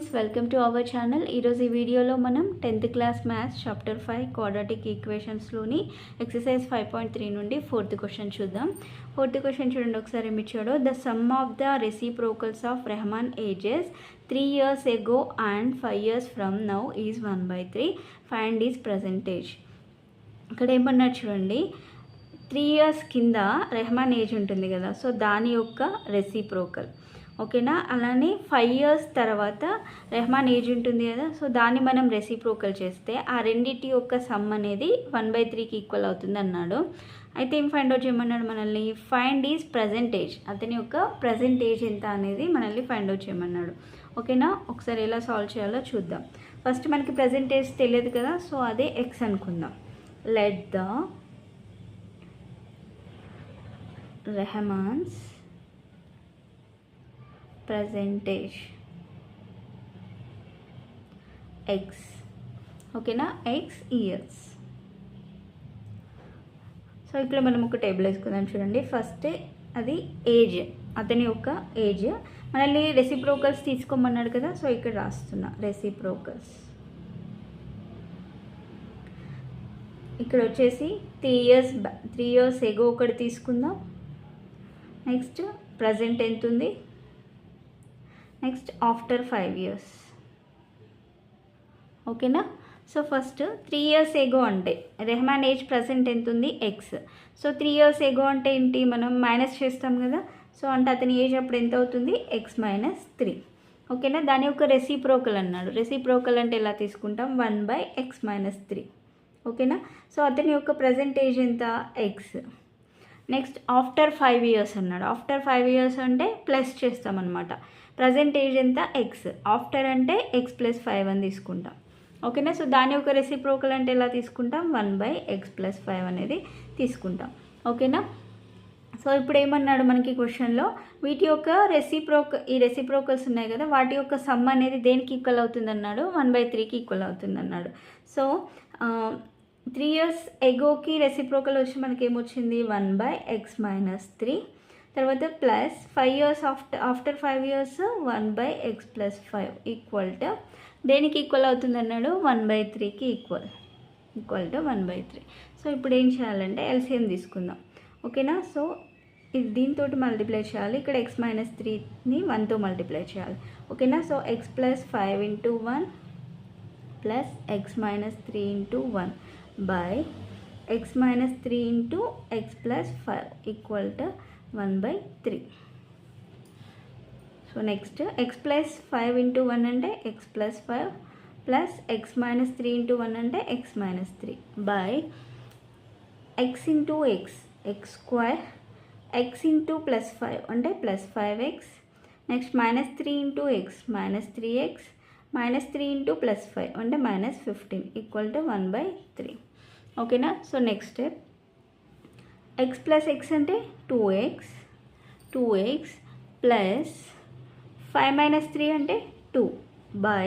Friends, welcome to our channel. ఈరోజు ఈ వీడియోలో మనం 10th class maths chapter 5 quadratic ఈక్వేషన్స్లోని ఎక్సర్సైజ్ 5.3 నుండి 4th క్వశ్చన్ చూద్దాం. 4th క్వశ్చన్ చూడండి ఒకసారి ఏమి ఇచ్చాడో. The sum of the reciprocals of Rahman ages 3 years ago and 5 years from now is 1/3. Find is percentage. ఇక్కడ ఏమన్నారు చూడండి, 3 years కింద రెహమాన్ ఏజ్ ఉంటుంది కదా, సో దాని యొక్క రెసిప్రోకల్, ఓకేనా. అలానే 5 years తర్వాత రెహమాన్ ఏజ్ ఉంటుంది కదా, సో దాన్ని మనం రెసిప్రోకల్ చేస్తే ఆ రెండింటి యొక్క సమ్ అనేది 1/3కి ఈక్వల్ అవుతుంది అన్నాడు. అయితే ఏం ఫైండ్ అవుట్ చేయమన్నాడు మనల్ని? ఫైండ్ ఈజ్ ప్రజెంటేజ్, అతని యొక్క ప్రజెంటేజ్ ఎంత అనేది మనల్ని ఫైండ్ అవుట్ చేయమన్నాడు, ఓకేనా. ఒకసారి ఎలా సాల్వ్ చేయాలో చూద్దాం. ఫస్ట్ మనకి ప్రజెంటేజ్ తెలియదు కదా, సో అదే ఎక్స్ అనుకుందాం. Let the Rahman's percentage x, ఓకేనా, x years. సో ఇక్కడ మనం ఒక టేబుల్ వేసుకుందాం చూడండి. ఫస్ట్ అది ఏజ్, అతని యొక్క ఏజ్. మనల్ని రెసిప్రోకల్స్ తీసుకోమన్నాడు కదా, సో ఇక్కడ రాస్తున్నా రెసిప్రోకల్స్. ఇక్కడ వచ్చేసి 3 years ఎగో ఒకటి తీసుకుందాం. నెక్స్ట్ ప్రజెంట్ ఎంత ఉంది, నెక్స్ట్ ఆఫ్టర్ 5 years, ఓకేనా. సో ఫస్ట్ 3 years ఎగో అంటే రెహమాన్ ఏజ్ ప్రజెంట్ ఎంత ఉంది, ఎక్స్. సో 3 years ఎగో అంటే ఏంటి, మనం మైనస్ చేస్తాం కదా, సో అంటే అతని ఏజ్ అప్పుడు ఎంత అవుతుంది, x - 3, ఓకేనా. దాని యొక్క రెసిప్రోకల్ అన్నాడు. రెసిప్రోకల్ అంటే ఎలా తీసుకుంటాం, 1/x - 3, ఓకేనా. సో అతని యొక్క ప్రజెంట్ ఏజ్ ఎంత, ఎక్స్. నెక్స్ట్ ఆఫ్టర్ 5 years అన్నాడు. ఆఫ్టర్ 5 years అంటే ప్లస్ చేస్తామన్నమాట. ప్రజెంట్ ఏజ్ ఎంత, ఎక్స్. ఆఫ్టర్ అంటే x + 5 అని తీసుకుంటాం, ఓకేనా. సో దాని యొక్క రెసిప్రోకల్ అంటే ఎలా తీసుకుంటాం, 1/x + 5 అనేది తీసుకుంటాం, ఓకేనా. సో ఇప్పుడు ఏమన్నాడు మనకి క్వశ్చన్లో, వీటి యొక్క ఈ రెసిప్రోకల్స్ ఉన్నాయి కదా, వాటి యొక్క సమ్ అనేది దేనికి ఈక్వల్ అవుతుంది అన్నాడు, 1/3కి ఈక్వల్ అవుతుంది అన్నాడు. సో 3 years ఎగోకి రెసిప్రోకల్ వచ్చి మనకి ఏమొచ్చింది, 1/x - 3. తర్వాత plus 5 years after 5 years 1/x + 5 equal to దేనికి ఈక్వల్ అవుతుంది అన్నాడు, 1/3కి ఈక్వల్ టు 1/3. సో ఇప్పుడు ఏం చేయాలంటే ఎల్సిఎం తీసుకుందాం, ఓకేనా. సో ఇది దీంతో మల్టిప్లై చేయాలి. ఇక్కడ x - 3ని 1తో మల్టిప్లై చేయాలి, ఓకేనా. So x + 5 × 1 plus x - 3 × 1 by x - 3 × x + 5 equal to 1/3. So next x + 5 × 1 అంటే x + 5 ప్లస్ x - 3 × 1 అంటే x - 3 by x × x, x² x × +5 అంటే +5x. నెక్స్ట్ -3 × x, -3x -3 × +5 అంటే -15 ఈక్వల్ టు 1/3, ఓకేనా. So next step, x + x అంటే 2x plus 5 - 3 అంటే 2 by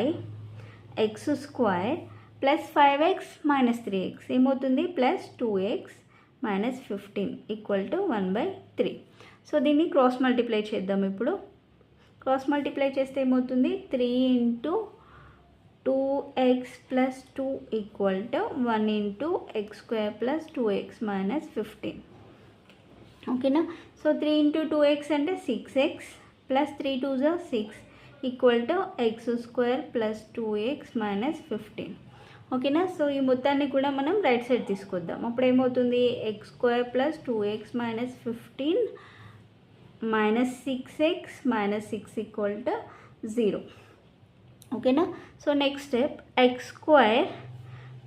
x² plus 5x - 3x ఏమవుతుంది, plus 2x - 15 equal to 1/3. So దీన్ని cross multiply చేద్దాం. ఇప్పుడు cross multiply చేస్తే ఏమవుతుంది, 3 × 2x + 2 equal to 1 × x² + 2x - 15, ఓకేనా. సో 3 × 2x అంటే 6x plus 3 × 2 = 6 equal to x² + 2x - 15, ఓకేనా. సో ఈ మొత్తాన్ని కూడా మనం రైట్ సైడ్ తీసుకొద్దాం. అప్పుడు ఏమవుతుంది, x² + 2x - 15 -6x -6 equal to 0, ఓకేనా. So next step, x²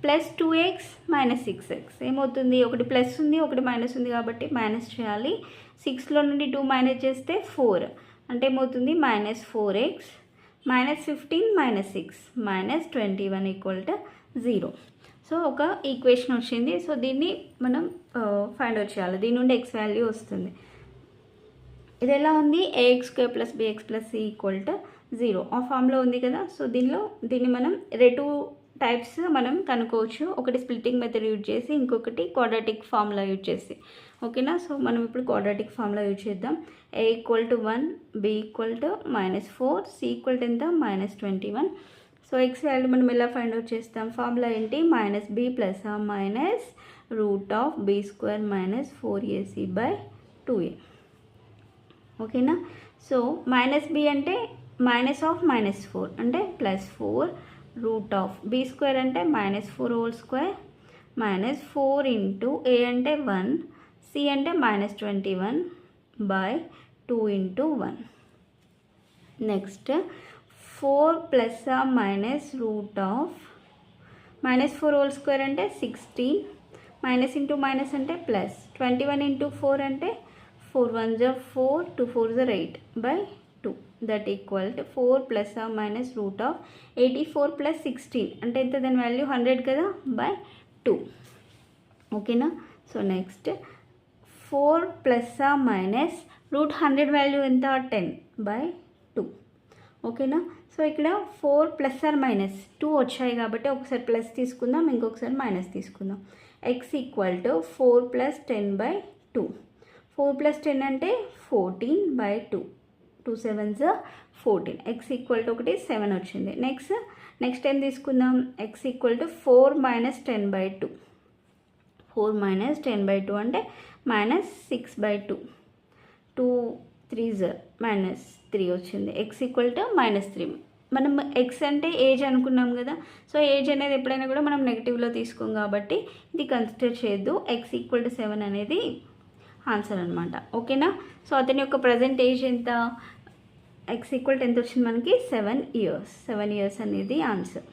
+ 2x - 6x ఏమవుతుంది, ఒకటి ప్లస్ ఉంది ఒకటి మైనస్ ఉంది కాబట్టి మైనస్ చేయాలి. 6లో నుండి 2 మైనస్ చేస్తే 4 అంటే ఏమవుతుంది, -4x -15 -6 -21 ఈక్వల్ టు 0. సో ఒక ఈక్వేషన్ వచ్చింది. సో దీన్ని మనం ఫైండ్ అవుట్ చేయాలి. దీని నుండి x వాల్యూ వస్తుంది. ఇది ఎలా ఉంది, ax² + bx + c equal to 0 ఆ ఫామ్లో ఉంది కదా. సో దీన్ని మనం 2 టైప్స్ మనం కనుక్కోవచ్చు. ఒకటి స్ప్లిట్టింగ్ మెథడ్ యూజ్ చేసి, ఇంకొకటి క్వాడ్రాటిక్ ఫార్ములా యూజ్ చేసి, ఓకేనా. సో మనం ఇప్పుడు క్వాడ్రాటిక్ ఫార్ములా యూజ్ చేద్దాం. a = 1, b = -4, c = ఎంత -21. సో ఎక్స్ వాల్యూ మనం ఎలా ఫైండ్ అవుట్ చేస్తాం? ఫార్ములా ఏంటి? -b ± √b² - 4ac/2a. ఓకేనా. సో -b అంటే -4 అంటే +4 √b² అంటే -4² -4 ఇంటూ a అంటే 1, c అంటే -21/2 ఇంటూ 1. నెక్స్ట్ 4 ± -4² అంటే 16, మైనస్ ఇంటూ మైనస్ అంటే ప్లస్, 21 ఇంటూ 4 అంటే 4 1s are 4, 2 4s are 8/2. That equal to 4 ± √84 + 16 అంటే ఎంత? దాని వాల్యూ 100 కదా, /2. ఓకేనా. సో నెక్స్ట్ 4 ± √100 వాల్యూ ఎంత? 10/2. ఓకేనా. సో ఇక్కడ 4 ± 2 వచ్చాయి కాబట్టి ఒకసారి ప్లస్ తీసుకుందాం, ఇంకొకసారి మైనస్ తీసుకుందాం. x = 4 + 10/2. 4 + 10 అంటే 14/2. 2 7s are 14. x = 7 వచ్చింది. నెక్స్ట్ ఏం తీసుకుందాం? x = 4 - 10/2. 4 - 10/2 అంటే -6/2. 2 3s -3 వచ్చింది. x = -3. మనం ఎక్స్ అంటే ఏజ్ అనుకున్నాం కదా. సో ఏజ్ అనేది ఎప్పుడైనా కూడా మనం నెగిటివ్లో తీసుకోం కాబట్టి ఇది కన్సిడర్ చేయొద్దు. x = 7 అనేది ఆన్సర్ అనమాట. ఓకేనా. సో అతని యొక్క ప్రజెంట్ ఏజ్ ఎంత? x = ఎంత వచ్చింది మనకి? 7 years. 7 years అనేది ఆన్సర్.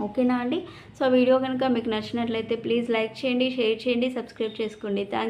ఓకేనా అండి. సో వీడియో కనుక మీకు నచ్చినట్లయితే ప్లీజ్ లైక్ చేయండి, షేర్ చేయండి, సబ్స్క్రైబ్ చేసుకోండి. థ్యాంక్